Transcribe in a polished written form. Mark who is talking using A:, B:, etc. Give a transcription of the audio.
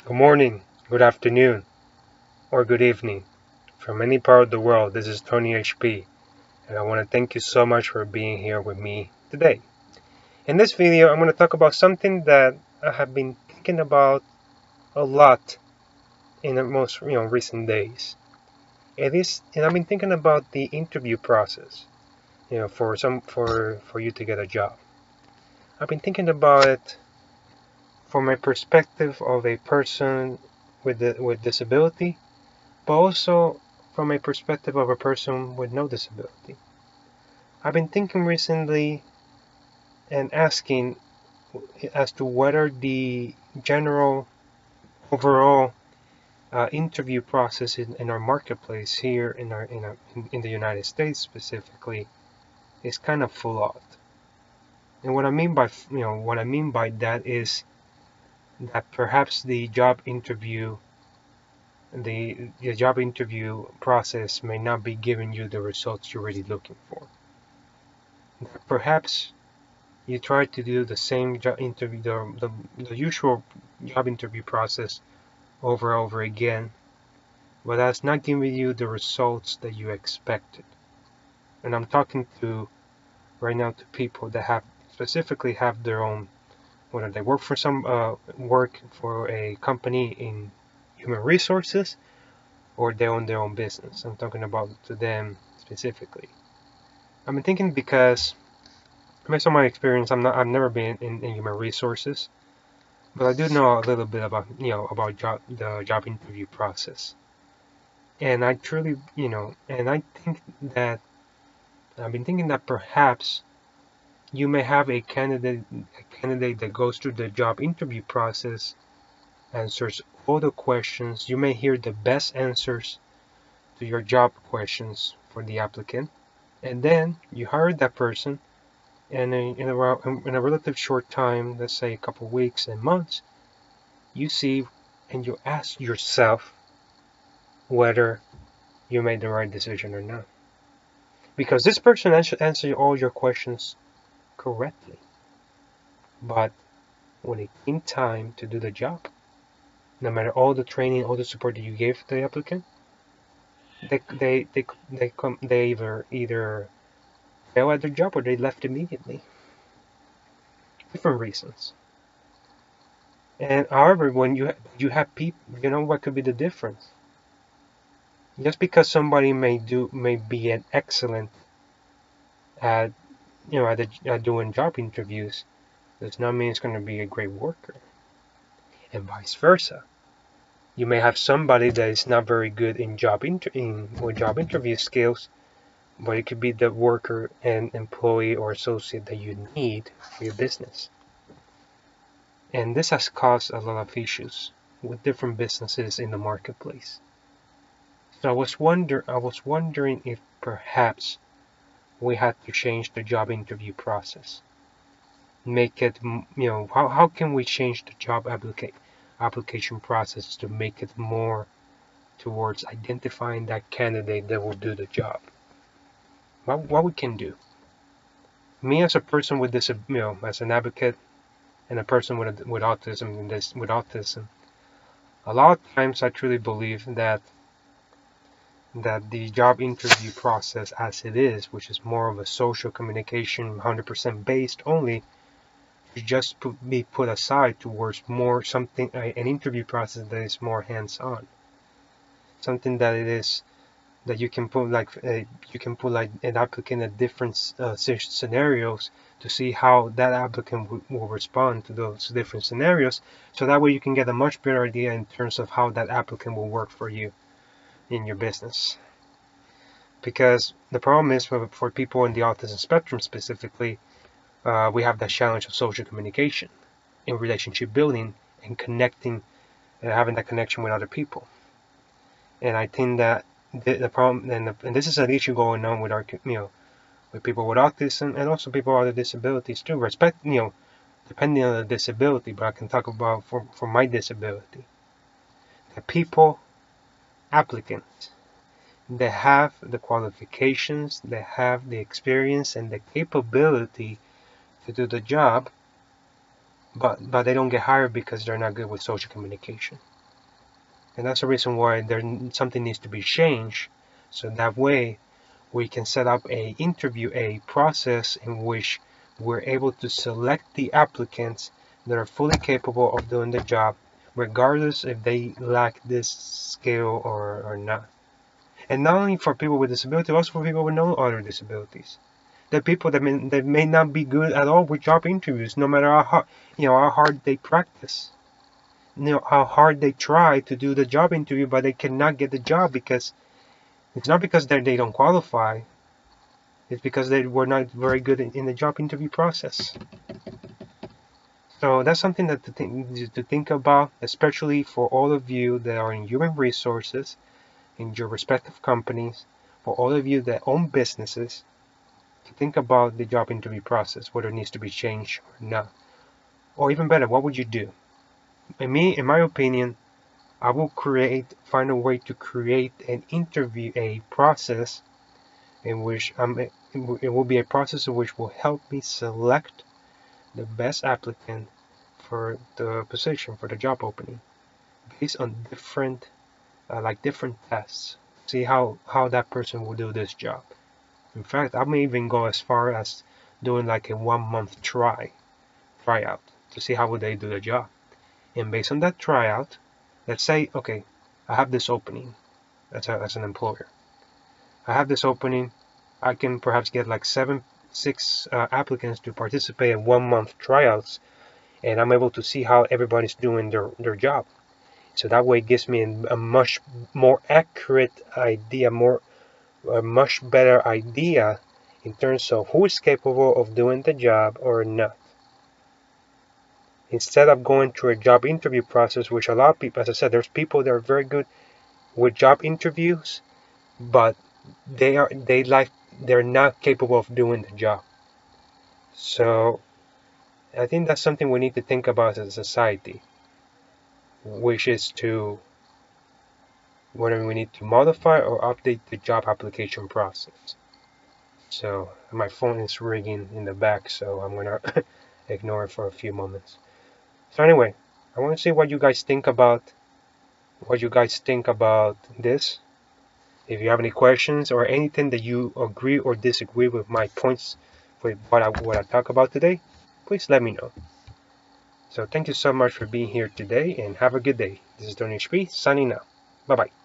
A: Good morning, good afternoon, or good evening. From any part of the world, this is Tony HP, and I want to thank you so much for being here with me today. In this video, I'm going to talk about something that I have been thinking about a lot in the most recent days. And I've been thinking about the interview process, for you to get a job. I've been thinking about it from a perspective of a person with disability, but also from a perspective of a person with no disability. I've been thinking recently and asking as to whether the general overall interview process in our marketplace here in the United States specifically is kind of flawed. And what I mean by that is that perhaps the job interview process may not be giving you the results you're really looking for. Perhaps you try to do the same job interview, the usual job interview process over and over again, but that's not giving you the results that you expected. And I'm talking to right now to people that specifically have their own, whether they work for a company in human resources or they own their own business. I'm talking about to them specifically. I've been thinking because based on my experience, I've never been in human resources, but I do know a little bit about the job interview process. And I truly, and I think that I've been thinking that perhaps you may have a candidate that goes through the job interview process, answers all the questions. You may hear the best answers to your job questions for the applicant, and then you hire that person, and in a relative short time, let's say a couple weeks and months, you see and you ask yourself whether you made the right decision or not. Because this person answered all your questions correctly. But when it came time to do the job, no matter all the training, all the support that you gave to the applicant, they either fail at their job or they left immediately. Different reasons. And however, when you have people, what could be the difference? Just because somebody may be an excellent at at doing job interviews does not mean it's going to be a great worker, and vice versa. You may have somebody that is not very good with job interview skills, but it could be the worker and employee or associate that you need for your business. And this has caused a lot of issues with different businesses in the marketplace. So I was wondering if perhaps we had to change the job interview process. Make it, how can we change the job application process to make it more towards identifying that candidate that will do the job? What we can do. Me as a person with this, as an advocate and a person with autism, a lot of times I truly believe that the job interview process as it is, which is more of a social communication, 100% based only, should just be put aside towards more an interview process that is more hands-on, something that you can put like an applicant at different scenarios to see how that applicant will respond to those different scenarios, so that way you can get a much better idea in terms of how that applicant will work for you in your business. Because the problem is for people in the autism spectrum specifically, we have that challenge of social communication in relationship building and connecting, having that connection with other people. And I think that the problem, and this is an issue going on with with people with autism and also people with other disabilities too. Depending on the disability, but I can talk about for my disability. The applicants, they have the qualifications, they have the experience and the capability to do the job, but they don't get hired because they're not good with social communication. And that's the reason why something needs to be changed, so that way we can set up a process in which we're able to select the applicants that are fully capable of doing the job, regardless if they lack this skill or not. And not only for people with disabilities, also for people with no other disabilities. There are people that may not be good at all with job interviews, no matter how hard they practice, how hard they try to do the job interview, but they cannot get the job because it's not because they don't qualify. It's because they were not very good in the job interview process. So that's something that to think about, especially for all of you that are in human resources in your respective companies, for all of you that own businesses, to think about the job interview process, whether it needs to be changed or not. Or even better, what would you do? In my opinion, I will find a way to create a process in which it will be a process in which will help me select the best applicant for the position, for the job opening, based on different tests. See how that person will do this job. In fact, I may even go as far as doing like a 1-month tryout to see how would they do the job. And based on that tryout, let's say, okay, I have this opening as an employer. I have this opening. I can perhaps get like 6 applicants to participate in 1-month tryouts, and I'm able to see how everybody's doing their job. So that way it gives me a much more accurate idea, a much better idea in terms of who is capable of doing the job or not. Instead of going through a job interview process, which a lot of people, as I said, there's people that are very good with job interviews, but they're not capable of doing the job. So I think that's something we need to think about as a society, which is whether we need to modify or update the job application process. So my phone is ringing in the back, so I'm gonna ignore it for a few moments. So anyway, I want to see what you guys think about this. If you have any questions or anything that you agree or disagree with my points with what I talk about today, please let me know. So thank you so much for being here today, and have a good day. This is Don HP signing out. Bye bye.